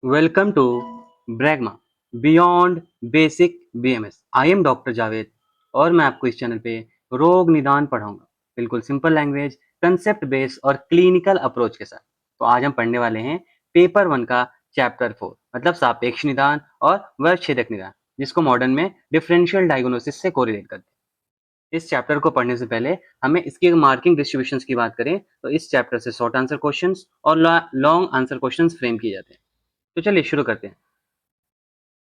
Welcome to Bragma beyond basic BMS. I am doctor Javed और मैं आपको इस चैनल पे रोग निदान पढ़ाऊंगा, बिल्कुल सिंपल लैंग्वेज, कंसेप्ट बेस्ड और क्लिनिकल अप्रोच के साथ। तो आज हम पढ़ने वाले हैं पेपर 1 का चैप्टर 4 मतलब सापेक्ष निदान और वर्गछेदक निदान, जिसको मॉडर्न में डिफरेंशियल डायग्नोसिस से कोरिलेट करते हैं। इस चैप्टर को पढ़ने से पहले हमें इसकी मार्किंग डिस्ट्रीब्यूशंस की बात करें तो इस चैप्टर से शॉर्ट आंसर क्वेश्चंस और लॉन्ग आंसर क्वेश्चंस फ्रेम किए जाते हैं। तो चलिए शुरू करते हैं।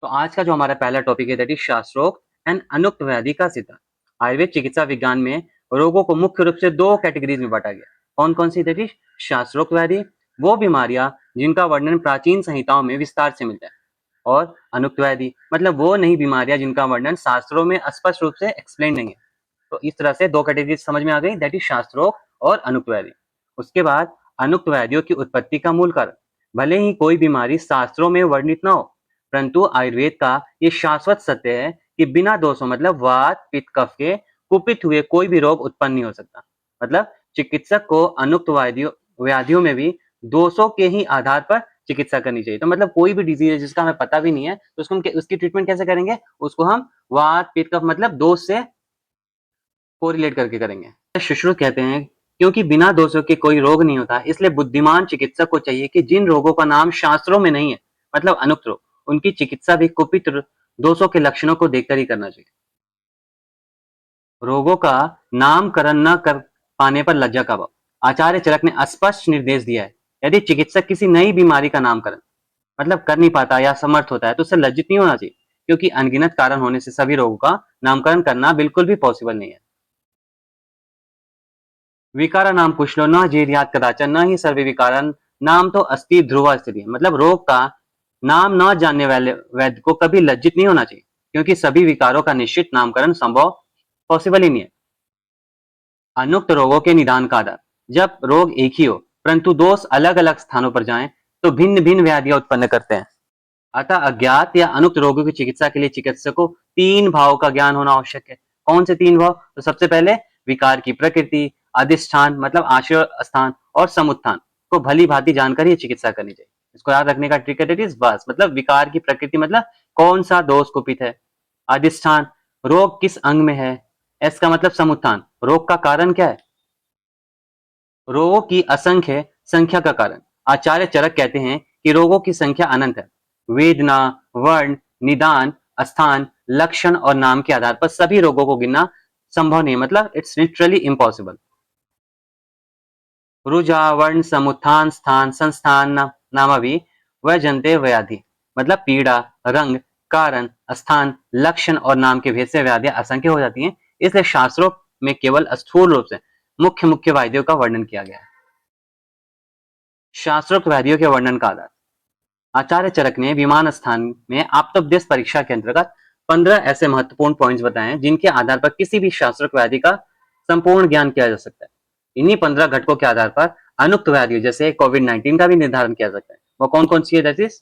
तो आज का जो हमारा पहला टॉपिक है दैट इज शास्त्रोक्त एंड अनुक्त व्याधि का सिद्धांत। आयुर्वेद चिकित्सा विज्ञान में रोगों को मुख्य रूप से दो कैटेगरीज में बांटा गया। कौन कौन सी? दैट इज शास्त्रोक्त व्याधि, वो बीमारियां जिनका वर्णन प्राचीन संहिताओं में विस्तार से मिलता है, और अनुक्त व्याधि मतलब वो नई बीमारियां जिनका वर्णन शास्त्रों में स्पष्ट रूप से एक्सप्लेन नहीं है। तो इस तरह से दो कैटेगरी समझ में आ गई, दैट इज शास्त्रोक्त और अनुक्त व्याधि। उसके बाद अनुक्त व्याधियों की उत्पत्ति का मूल कारण। भले ही कोई बीमारी शास्त्रों में वर्णित न हो, परंतु आयुर्वेद का ये शाश्वत सत्य है कि बिना दोषों मतलब वात पित्त कफ के कुपित हुए कोई भी रोग उत्पन्न नहीं हो सकता। मतलब चिकित्सक को अनुक्त व्याधियों में भी दोषों के ही आधार पर चिकित्सा करनी चाहिए। तो मतलब कोई भी डिजीज है जिसका हमें पता भी नहीं है तो उसको उसकी ट्रीटमेंट कैसे करेंगे? उसको हम वात पित्त कफ मतलब दोष से कोरिलेट करके करेंगे। सुश्रुत कहते हैं क्योंकि बिना दोषों के कोई रोग नहीं होता, इसलिए बुद्धिमान चिकित्सक को चाहिए कि जिन रोगों का नाम शास्त्रों में नहीं है मतलब अनुक्त रोग, उनकी चिकित्सा भी कुपित दोषों के लक्षणों को देखकर ही करना चाहिए। रोगों का नामकरण न कर पाने पर लज्जा का भाव। आचार्य चरक ने स्पष्ट निर्देश दिया है, यदि चिकित्सक किसी नई बीमारी का नामकरण मतलब कर नहीं पाता या समर्थ होता है तो उससे लज्जित नहीं होना चाहिए, क्योंकि अनगिनत कारण होने से सभी रोगों का नामकरण करना बिल्कुल भी पॉसिबल नहीं है। विकारा नाम कुशलो न जीर्यात कदाचन न ही सर्वे विकारन नाम तो अस्ति ध्रुवा स्थिति। मतलब रोग का नाम न जानने वाले वैद्य को कभी लज्जित नहीं होना चाहिए, क्योंकि सभी विकारों का निश्चित नामकरण संभव पॉसिबल ही नहीं है। अनुक्त रोगों के निदान का आधार। जब रोग एक ही हो परंतु दोष अलग अलग स्थानों पर जाएं तो भिन्न भिन्न व्याधियां उत्पन्न करते हैं। अतः अज्ञात या अनुक्त रोगों की चिकित्सा के लिए चिकित्सक को तीन भावों का ज्ञान होना आवश्यक है। कौन से तीन भाव? तो सबसे पहले विकार की प्रकृति, अधिष्ठान मतलब आश्रय स्थान, और समुत्थान को भली भांति जानकर ही चिकित्सा करनी चाहिए। इसको याद रखने का ट्रिक है बस। मतलब विकार की प्रकृति मतलब कौन सा दोष कुपित है, अधिष्ठान रोग किस अंग में है, एस का मतलब समुत्थान रोग का कारण क्या है, रोगों की असंख्य संख्या का कारण। आचार्य चरक कहते हैं कि रोगों की संख्या अनंत है। वेदना, वर्ण, निदान, स्थान, लक्षण और नाम के आधार पर सभी रोगों को गिनना संभव नहीं, मतलब इट्स लिटरली इम्पॉसिबल। रुझा वर्ण समुत्थान स्थान संस्थान नामाभि वजंते व्याधि। मतलब पीड़ा, रंग, कारण, स्थान, लक्षण और नाम के भेद से व्याधियां असंख्य हो जाती हैं। इसलिए शास्त्रों में केवल स्थूल रूप से मुख्य मुख्य व्याधियों का वर्णन किया गया है। शास्त्रोक्त व्याधियों के वर्णन का आधार। आचार्य चरक ने विमान स्थान में आप्तोपदेश परीक्षा के अंतर्गत 15 ऐसे महत्वपूर्ण पॉइंट्स बताए हैं जिनके आधार पर किसी भी शास्त्रोक्त व्याधि का संपूर्ण ज्ञान किया जा सकता है। इन्हीं 15 घटकों के आधार पर अनुक्त व्याधियों जैसे कोविड-19 का भी निर्धारण किया सकता है। वो कौन कौन सी है? दैट इज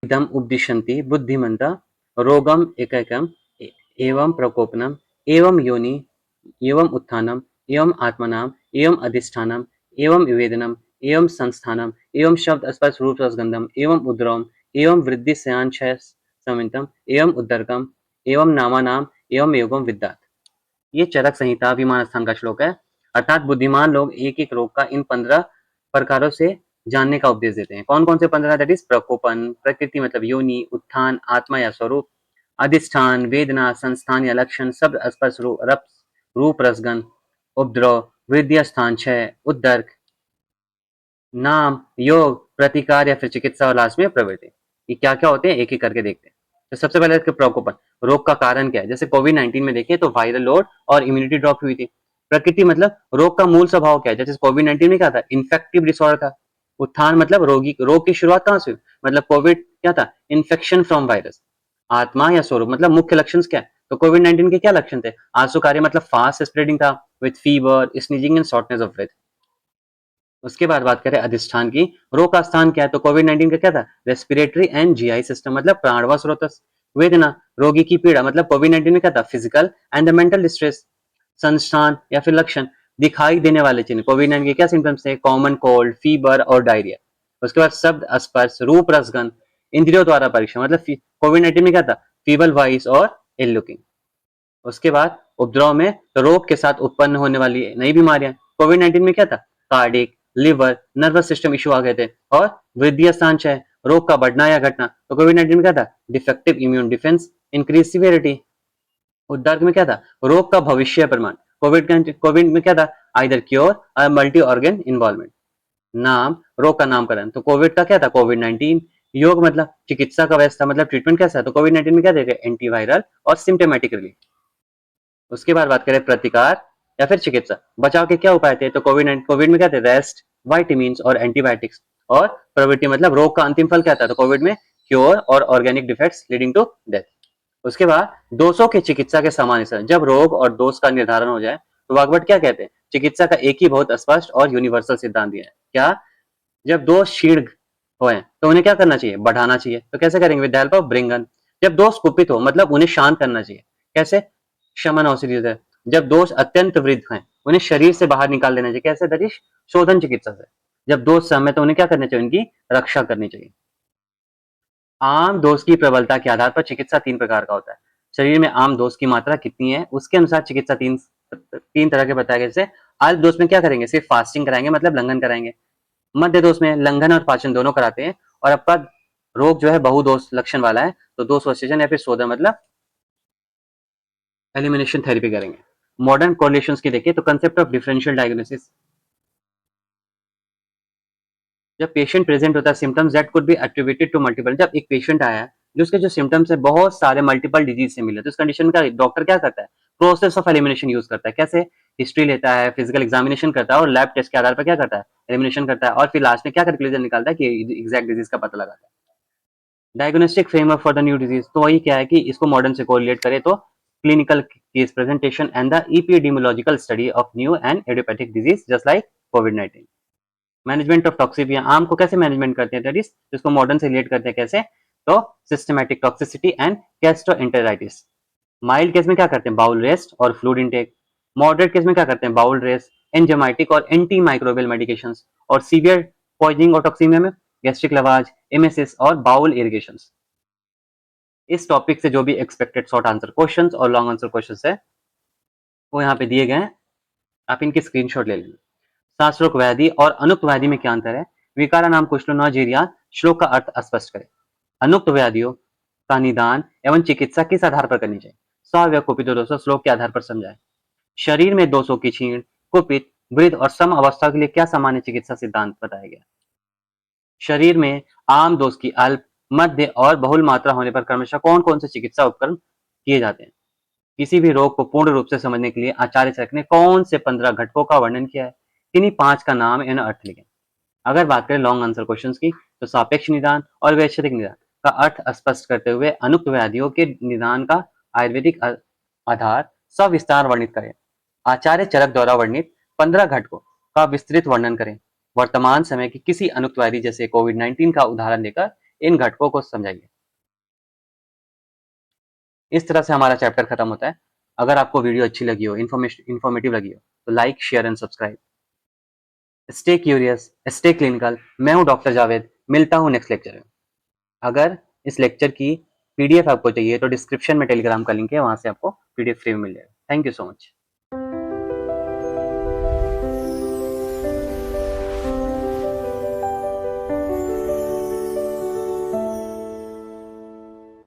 इदम उपदिशन्ति बुद्धिमन्ता रोगम एकैकम एवं प्रकोपनम एवं योनि एवं उत्थानम एवं आत्मनाम एवं अधिष्ठानम एवं वेदनम एवं संस्थानम एवं शब्द स्पर्श रूप रसगंधम एवं उद्रवम एवं वृद्धि शयन क्षय समितम एवं उद्दरकम एवं नामानाम एवं योगम विद्यात। ये चरक संहिता विमान स्थान का श्लोक है। अर्थात बुद्धिमान लोग एक एक रोग का इन 15 प्रकारों से जानने का उपदेश देते हैं। कौन कौन से 15? दैट इज प्रकोपन प्रकृति मतलब योनि, उत्थान आत्मा या स्वरूप, अधिष्ठान वेदना, संस्थान या लक्षण, शब्द स्पर्श रूप रसगंध, उपद्रव, वृद्धि स्थान क्षय, उद्दर्क, नाम, योग, प्रतिकार या फिर चिकित्सा और लास्ट में प्रवृत्ति। ये क्या क्या होते हैं एक एक करके देखते हैं। तो सबसे पहले प्रकोपन, रोग का कारण क्या है? जैसे कोविड-19 में देखें तो वायरल लोड और इम्यूनिटी ड्रॉप हुई थी। प्रकृति मतलब रोग का मूल स्वभाव क्या है? जैसे कोविड-19 में क्या था? इन्फेक्टिव डिसऑर्डर था। उत्थान मतलब रोग की शुरुआत कहां से हुई? मतलब कोविड क्या था? Infection from virus. आत्मा या स्वरूप मतलब मुख्य लक्षण क्या है? तो कोविड-19 के क्या लक्षण थे? आंसू कार्य मतलब फास्ट स्प्रेडिंग था with fever, sneezing and shortness of breath. उसके बाद बात करें अधिष्ठान की, रोग का स्थान क्या है? तो कोविड-19 का क्या था? रेस्पिरेटरी एंड जीआई सिस्टम मतलब प्राणवायु स्रोतस। वेदना रोगी की पीड़ा मतलब कोविड-19 में क्या था? Physical and the mental distress. संस्थान या फिर लक्षण दिखाई देने वाले चिन्ह, कोविड-19 के क्या सिम्टम्स थे? कॉमन कोल्ड, फीवर और डायरिया। उसके बाद शब्द, स्पर्श, रूप, रसगंध, इंद्रियों द्वारा परीक्षण, मतलब कोविड-19 में क्या था, फीबल वॉइस और इल लुकिंग। उसके बाद उपद्रव में तो रोग के साथ उत्पन्न होने वाली नई बीमारियां। कोविड-19 में क्या था, cardiac, liver, nervous system issue आ गए थे। और वृद्धि स्थान क्षय, रोग का बढ़ना या घटना। तो कोविड-19 में क्या था, defective immune defence, increase severity. उद्धार में क्या था, रोग का भविष्य प्रमाण। कोविड में क्या था, आइदर क्योर और मल्टी ऑर्गन इन्वॉल्वमेंट। नाम, रोग का नामकरण। तो कोविड का क्या था, कोविड-19। योग मतलब चिकित्सा का व्यवस्था, मतलब ट्रीटमेंट कैसा है, तो कोविड-19 में क्या देगा, एंटीवायरल और सिम्टोमेटिक रिलीफ। उसके बाद बात करें प्रतिकार या फिर चिकित्सा, बचाव के क्या उपाय थे, तो कोविड में क्या थे, रेस्ट, वाइटामिन और एंटीबायोटिक्स। और प्रवृत्ति मतलब रोग का अंतिम फल क्या था, तो कोविड में क्योर और organic defects leading to death. उसके बाद दोषों के चिकित्सा के सामान्य से, जब रोग और दोष का निर्धारण हो जाए तो वागभट क्या कहते हैं, चिकित्सा का एक ही बहुत स्पष्ट और यूनिवर्सल सिद्धांत दिया है। क्या, जब दोष शीघ्र हो तो उन्हें क्या करना चाहिए, बढ़ाना चाहिए। तो कैसे करेंगे, विद द हेल्प ऑफ ब्रिंगन। जब दोष कुपित हो मतलब उन्हें शांत करना चाहिए। कैसे, शमन औषधि है। जब दोष अत्यंत वृद्ध हैं उन्हें शरीर से बाहर निकाल देना चाहिए। कैसे, दैट इज शोधन चिकित्सा से। जब दोष सम है तो उन्हें क्या करना चाहिए, उनकी रक्षा करनी चाहिए। आम दोष की प्रबलता के आधार पर चिकित्सा तीन प्रकार का होता है। शरीर में आम दोष की मात्रा कितनी है उसके अनुसार चिकित्सा तीन तीन तरह के बताए गए। जैसे अल्प दोष में क्या करेंगे, सिर्फ फास्टिंग कराएंगे, मतलब लंघन कराएंगे। मध्य दोष में लंघन और पाचन दोनों कराते हैं। और आपका रोग जो है बहुदोष लक्षण वाला है तो दोष विसर्जन या फिर शोधन मतलब एलिमिनेशन थेरेपी करेंगे। मॉडर्न कोरिलेशंस की देखिए तो कंसेप्ट ऑफ डिफरेंशियल डायग्नोसिस, जब पेशेंट प्रेजेंट होता है symptoms that could be attributed to multiple, जब एक पेशेंट आया है जो उसके जो सिम्टम्स है बहुत सारे मल्टीपल डिजीज से मिले, तो इस कंडीशन का डॉक्टर क्या करता है, प्रोसेस ऑफ एलिमिनेशन यूज करता है। कैसे, हिस्ट्री लेता है, फिजिकल एग्जामिनेशन करता है और लैब टेस्ट के आधार पर क्या करता है, एलिमिनेशन करता है। और फिर लास्ट में क्या कंक्लूजन निकालता है कि एग्जैक्ट डिजीज का पता लगाता है। Diagnostic framework for the new disease, तो वही क्या है कि इसको मॉडर्न से कोरिलेट करें तो clinical case presentation and the epidemiological study of new and idiopathic disease just like covid. Management of toxicity, आम को कैसे मैनेजमेंट करते हैं, दैट इज जिसको मॉडर्न से रिलेट करते हैं। कैसे, तो systematic toxicity and gastroenteritis. Mild case में क्या करते हैं, बाउल रेस्ट और फ्लूइड इनटेक। मॉडरेट केस में क्या करते हैं, बाउल रेस्ट, एंजाइमेटिक और एंटी माइक्रोबियल मेडिकेशंस। और सीवियर पॉइजनिंग और टॉक्सीमिया में गैस्ट्रिक लवाज, एमएसएस और बाउल इरिगेशन। इस टॉपिक से जो भी एक्सपेक्टेड शॉर्ट आंसर क्वेश्चंस और लॉन्ग आंसर क्वेश्चंस है वो यहाँ पे दिए गए हैं, आप इनकी स्क्रीनशॉट ले लीजिए। शास्त्रोक्त व्याधि और अनुक्त व्याधि में क्या अंतर है, विकारा नाम कुशलो श्लोक का अर्थ स्पष्ट करें। अनुक्त व्याधियों का निदान एवं चिकित्सा किस आधार पर करनी चाहिए, स्व व कुपित दोषों श्लोक के आधार पर समझाए। शरीर में दोषों की क्षीण, कुपित, वृद्ध और सम अवस्था के लिए क्या सामान्य चिकित्सा सिद्धांत बताया गया। शरीर में आम दोष की अल्प, मध्य और बहुल मात्रा होने पर क्रमशः कौन कौन से चिकित्सा उपकरण किए जाते हैं। किसी भी रोग को पूर्ण रूप से समझने के लिए आचार्य चरक ने कौन से 15 घटकों का वर्णन किया है, किन्हीं 5 का नाम एवं अर्थ लिखें। अगर बात करें लॉन्ग आंसर क्वेश्चन की तो सापेक्ष निदान और वैश्विक निदान का अर्थ स्पष्ट करते हुए अनुक्त व्याधियों के निदान का आयुर्वेदिक आधार सविस्तार वर्णित करें। आचार्य चरक द्वारा वर्णित 15 घटकों का विस्तृत वर्णन करें। वर्तमान समय की किसी अनुक्त व्याधि जैसे कोविड-19 का उदाहरण देकर इन घटकों को समझाइए। इस तरह से हमारा चैप्टर खत्म होता है। अगर आपको वीडियो अच्छी लगी हो, इन्फॉर्मेटिव लगी हो तो like, share and subscribe. Stay curious, stay clinical. मैं हूं डॉक्टर जावेद, मिलता हूं नेक्स्ट लेक्चर में। अगर इस लेक्चर की पीडीएफ आपको चाहिए तो डिस्क्रिप्शन में टेलीग्राम का लिंक है, वहां से आपको पीडीएफ फ्री में मिल जाएगा। Thank you so much.